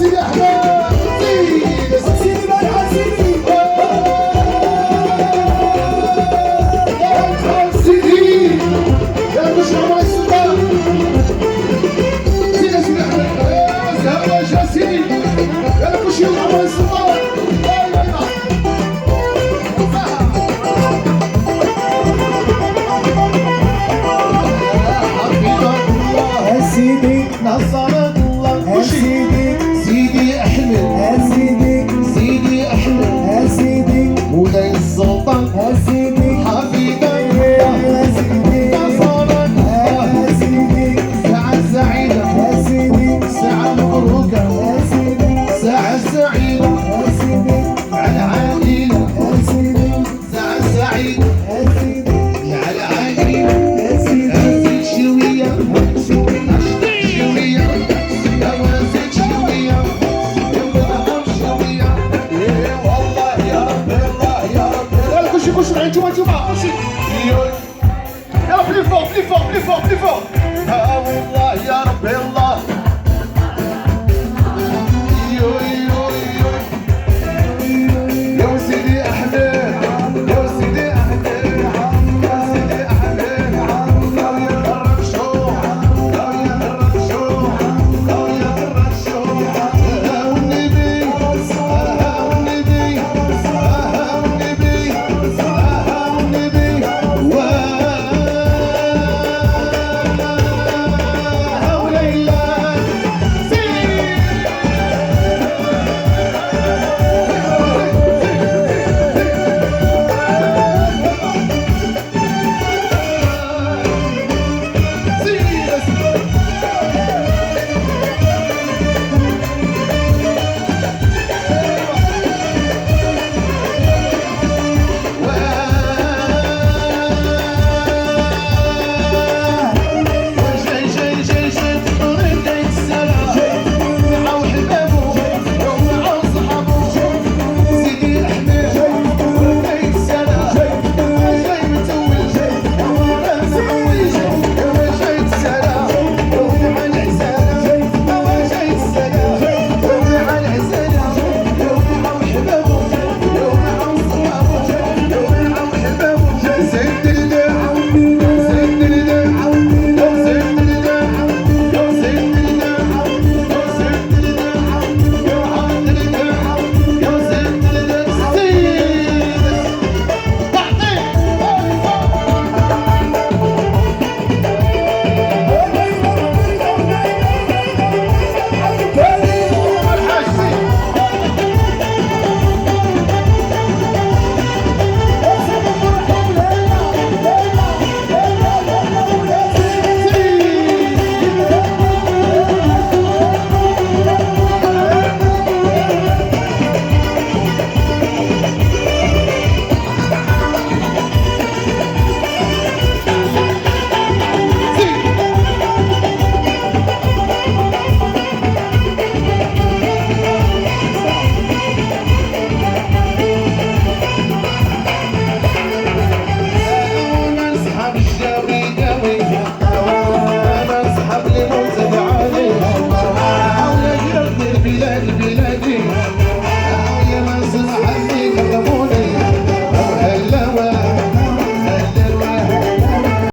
سيدي احمد سيدي مرحبا سيدي يا مش عمر السلطان سيدي سيدي احمد زهر يا سيدي يا كل شيء عمر السلطان سيدي نصر الله سيدي سيدي احمد سيدي احمد سيدي مولاي السلطان سيدي حفيدا سيدي نصرا سيدي ساعة سعيدة سيدي ساعة مبروكة سيدي ساعة سعيدة سيدي على عائلة سيدي ساعة سعيدة سيدي على عائلة سيدي أزيد شوية شوية يا وزيد شوية يبقى شوية والله يا رب الله يا رب يلا خشي خشي معي انتوما خشي يلا بلي فوق بلي فوق بلي فوق بلي فوق والله يا رب الله